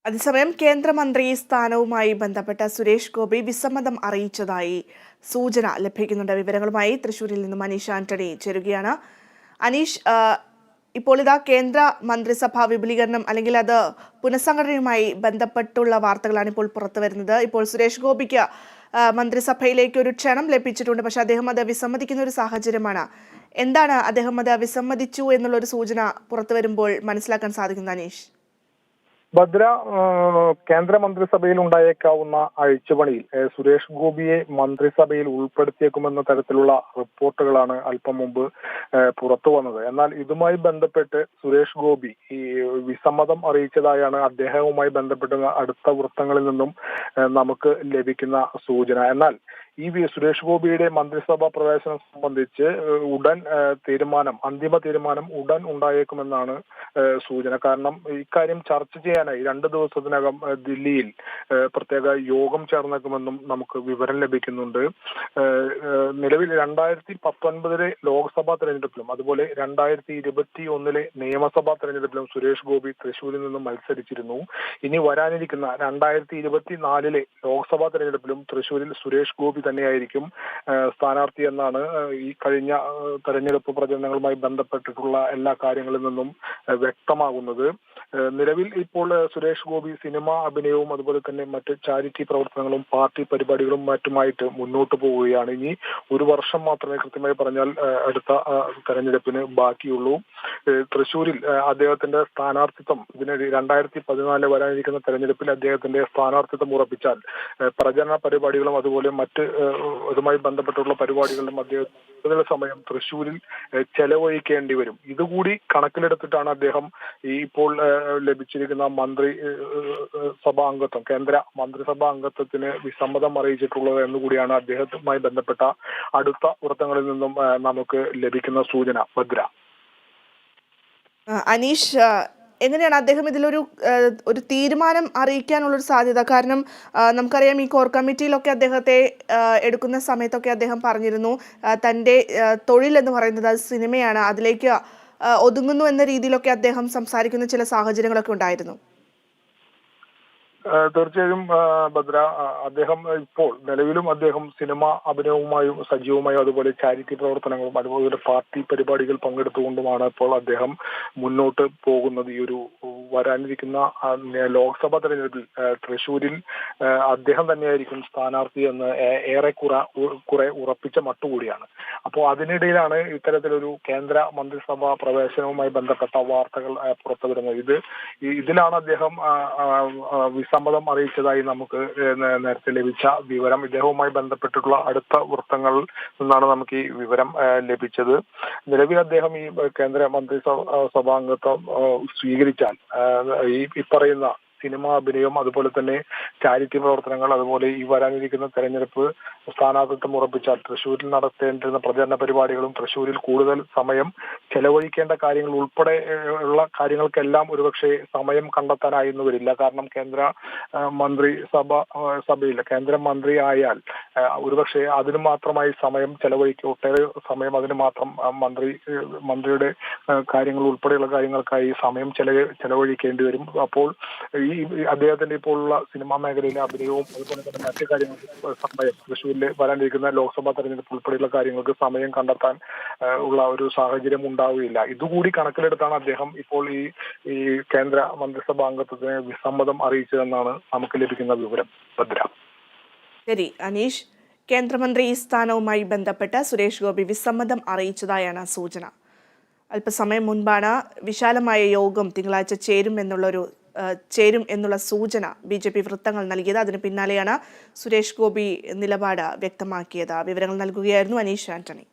അതേസമയം കേന്ദ്രമന്ത്രി സ്ഥാനവുമായി ബന്ധപ്പെട്ട സുരേഷ് ഗോപി വിസമ്മതം അറിയിച്ചതായി സൂചന ലഭിക്കുന്നുണ്ട്. വിവരങ്ങളുമായി തൃശൂരിൽ നിന്നും അനീഷ് ആന്റണി ചേരുകയാണ്. അനീഷ്, ഇപ്പോൾ ഇതാ കേന്ദ്ര മന്ത്രിസഭാ വിപുലീകരണം അല്ലെങ്കിൽ അത് പുനഃസംഘടനയുമായി ബന്ധപ്പെട്ടുള്ള വാർത്തകളാണ് ഇപ്പോൾ പുറത്തു വരുന്നത്. ഇപ്പോൾ സുരേഷ് ഗോപിക്ക് മന്ത്രിസഭയിലേക്ക് ഒരു ക്ഷണം ലഭിച്ചിട്ടുണ്ട്, പക്ഷെ അദ്ദേഹം അത് വിസമ്മതിക്കുന്ന ഒരു സാഹചര്യമാണ്. എന്താണ് അദ്ദേഹം അത് വിസമ്മതിച്ചു എന്നുള്ള ഒരു സൂചന പുറത്തു വരുമ്പോൾ മനസ്സിലാക്കാൻ സാധിക്കുന്നത് അനീഷ്? ഭദ്ര, കേന്ദ്ര മന്ത്രിസഭയിൽ ഉണ്ടായേക്കാവുന്ന അഴിച്ചുപണിയിൽ സുരേഷ് ഗോപിയെ മന്ത്രിസഭയിൽ ഉൾപ്പെടുത്തിയേക്കുമെന്ന തരത്തിലുള്ള റിപ്പോർട്ടുകളാണ് അല്പം മുമ്പ് പുറത്തു വന്നത്. എന്നാൽ ഇതുമായി ബന്ധപ്പെട്ട് സുരേഷ് ഗോപി ഈ വിസമ്മതം അറിയിച്ചതായാണ് അദ്ദേഹവുമായി ബന്ധപ്പെട്ട അടുത്ത വൃത്തങ്ങളിൽ നിന്നും നമുക്ക് ലഭിക്കുന്ന സൂചന. എന്നാൽ ഈ സുരേഷ് ഗോപിയുടെ മന്ത്രിസഭാ പ്രവേശനം സംബന്ധിച്ച് അന്തിമ തീരുമാനം ഉടൻ ഉണ്ടായേക്കുമെന്നാണ് സൂചന. കാരണം ഇക്കാര്യം ചർച്ച ചെയ്യാനായി 2 ദിവസത്തിനകം ദില്ലിയിൽ പ്രത്യേക യോഗം ചേർന്നേക്കുമെന്നും നമുക്ക് വിവരം ലഭിക്കുന്നുണ്ട്. നിലവിൽ 2019 ലോക്സഭാ തെരഞ്ഞെടുപ്പിലും അതുപോലെ 2021 നിയമസഭാ തെരഞ്ഞെടുപ്പിലും സുരേഷ് ഗോപി തൃശ്ശൂരിൽ നിന്നും മത്സരിച്ചിരുന്നു. ഇനി വരാനിരിക്കുന്ന 2024 ലോക്സഭാ തെരഞ്ഞെടുപ്പിലും തൃശ്ശൂരിൽ സുരേഷ് ഗോപി തന്നെയായിരിക്കും സ്ഥാനാർത്ഥി എന്നാണ് ഈ കഴിഞ്ഞ തെരഞ്ഞെടുപ്പ് പ്രചരണങ്ങളുമായി ബന്ധപ്പെട്ടിട്ടുള്ള എല്ലാ കാര്യങ്ങളിൽ നിന്നും വ്യക്തമാകുന്നത്. നിലവിൽ ഇപ്പോൾ സുരേഷ് ഗോപി സിനിമ അഭിനയവും അതുപോലെ തന്നെ മറ്റ് ചാരിറ്റി പ്രവർത്തനങ്ങളും പാർട്ടി പരിപാടികളും മറ്റുമായിട്ട് മുന്നോട്ട് പോവുകയാണ്. ഇനി 1 വർഷം മാത്രമേ കൃത്യമായി പറഞ്ഞാൽ അടുത്ത തെരഞ്ഞെടുപ്പിന് ബാക്കിയുള്ളൂ. തൃശ്ശൂരിൽ അദ്ദേഹത്തിന്റെ സ്ഥാനാർത്ഥിത്വം 2014 വരാനിരിക്കുന്ന തെരഞ്ഞെടുപ്പിൽ അദ്ദേഹത്തിന്റെ സ്ഥാനാർത്ഥിത്വം ഉറപ്പിച്ചാൽ പ്രചരണ പരിപാടികളും അതുപോലെ മറ്റ് ഇതുമായി ബന്ധപ്പെട്ടുള്ള പരിപാടികളിലും അദ്ദേഹം കൂടുതൽ സമയം തൃശ്ശൂരിൽ ചെലവഴിക്കേണ്ടി വരും. ഇതുകൂടി കണക്കിലെടുത്തിട്ടാണ് അദ്ദേഹം ഇപ്പോൾ ലഭിച്ചിരിക്കുന്ന കേന്ദ്ര മന്ത്രിസഭാ അംഗത്വത്തിന് വിസമ്മതം അറിയിച്ചിട്ടുള്ളത് എന്നുകൂടിയാണ് അദ്ദേഹവുമായി ബന്ധപ്പെട്ട അടുത്ത വൃത്തങ്ങളിൽ നിന്നും നമുക്ക് ലഭിക്കുന്ന സൂചന. ഭദ്ര, അനീഷ്, എങ്ങനെയാണ് അദ്ദേഹം ഇതിലൊരു തീരുമാനം അറിയിക്കാനുള്ളൊരു സാധ്യത? കാരണം നമുക്കറിയാം, ഈ കോർ കമ്മിറ്റിയിലൊക്കെ അദ്ദേഹത്തെ എടുക്കുന്ന സമയത്തൊക്കെ അദ്ദേഹം പറഞ്ഞിരുന്നു തൻ്റെ തൊഴിൽ എന്ന് പറയുന്നത് അത് സിനിമയാണ്, അതിലേക്ക് ഒതുങ്ങുന്നു എന്ന രീതിയിലൊക്കെ അദ്ദേഹം സംസാരിക്കുന്ന ചില സാഹചര്യങ്ങളൊക്കെ ഉണ്ടായിരുന്നു. തീർച്ചയായും ഭദ്ര, അദ്ദേഹം ഇപ്പോൾ നിലവിലും അദ്ദേഹം സിനിമ അഭിനയവുമായും സജീവമായും അതുപോലെ ചാരിറ്റി പ്രവർത്തനങ്ങളും അതുപോലെ പാർട്ടി പരിപാടികൾ പങ്കെടുത്തുകൊണ്ടുമാണ് ഇപ്പോൾ അദ്ദേഹം മുന്നോട്ട് പോകുന്നത്. ഈ ഒരു വരാനിരിക്കുന്ന ലോക്സഭാ തെരഞ്ഞെടുപ്പിൽ തൃശ്ശൂരിൽ അദ്ദേഹം തന്നെയായിരിക്കും സ്ഥാനാർത്ഥി എന്ന് കുറെ ഉറപ്പിച്ച മട്ടുകൂടിയാണ്. അപ്പോൾ അതിനിടയിലാണ് ഇത്തരത്തിലൊരു കേന്ദ്ര മന്ത്രിസഭാ പ്രവേശനവുമായി ബന്ധപ്പെട്ട വാർത്തകൾ പുറത്തു വരുന്നത്. ഇതിലാണ് അദ്ദേഹം വിസമ്മതം അറിയിച്ചതായി നമുക്ക് നേരത്തെ ലഭിച്ച വിവരം. ഇദ്ദേഹവുമായി ബന്ധപ്പെട്ടിട്ടുള്ള അടുത്ത വൃത്തങ്ങളിൽ നിന്നാണ് നമുക്ക് ഈ വിവരം ലഭിച്ചത്. നിലവിൽ അദ്ദേഹം ഈ കേന്ദ്ര മന്ത്രിസഭാംഗത്വം സ്വീകരിച്ചാൽ ഈ പറയുന്ന സിനിമ അഭിനയം അതുപോലെ തന്നെ ചാരിറ്റി പ്രവർത്തനങ്ങൾ അതുപോലെ ഈ വരാനിരിക്കുന്ന തെരഞ്ഞെടുപ്പ് സ്ഥാനാർത്ഥിത്വം ഉറപ്പിച്ചാൽ തൃശ്ശൂരിൽ നടത്തേണ്ടിരുന്ന പ്രചരണ പരിപാടികളും തൃശ്ശൂരിൽ കൂടുതൽ സമയം ചെലവഴിക്കേണ്ട കാര്യങ്ങൾ ഉൾപ്പെടെ ഉള്ള കാര്യങ്ങൾക്കെല്ലാം ഒരുപക്ഷെ സമയം കണ്ടെത്താനായെന്ന് വരില്ല. കാരണം കേന്ദ്ര മന്ത്രി ആയാൽ ഒരുപക്ഷെ അതിന് മാത്രമായി സമയം ചെലവഴിക്കുക, ഒട്ടേറെ സമയം അതിന് മാത്രം മന്ത്രിയുടെ കാര്യങ്ങൾ ഉൾപ്പെടെയുള്ള കാര്യങ്ങൾക്കായി സമയം ചെലവഴിക്കേണ്ടി വരും. അപ്പോൾ ഈ അദ്ദേഹത്തിന്റെ ഇപ്പോഴുള്ള സിനിമാ മേഖലയിലെ അഭിനയവും അതുപോലെ തന്നെ മറ്റു കാര്യങ്ങൾക്ക് സമയം തൃശ്ശൂരിൽ വരാനിരിക്കുന്ന ലോക്സഭാ തെരഞ്ഞെടുപ്പ് ഉൾപ്പെടെയുള്ള കാര്യങ്ങൾക്ക് സമയം കണ്ടെത്താൻ ഉള്ള ഒരു സാഹചര്യം ഉണ്ടാവുകയില്ല. ഇതുകൂടി കണക്കിലെടുത്താണ് അദ്ദേഹം ഇപ്പോൾ ഈ കേന്ദ്ര മന്ത്രിസഭാ അംഗത്വത്തിന് വിസമ്മതം അറിയിച്ചതെന്നാണ് നമുക്ക് ലഭിക്കുന്ന വിവരം. ഭദ്ര, ശരി അനീഷ്, കേന്ദ്രമന്ത്രി സ്ഥാനവുമായി ബന്ധപ്പെട്ട് സുരേഷ് ഗോപി വിസമ്മതം അറിയിച്ചതായാണ് സൂചന. അല്പസമയം മുൻപാണ് വിശാലമായ യോഗം തിങ്കളാഴ്ച ചേരും എന്നുള്ള സൂചന BJP വൃത്തങ്ങൾ നൽകിയത്. അതിന് പിന്നാലെയാണ് സുരേഷ് ഗോപി നിലപാട് വ്യക്തമാക്കിയത്. വിവരങ്ങൾ നൽകുകയായിരുന്നു അനീഷ് ആന്റണി.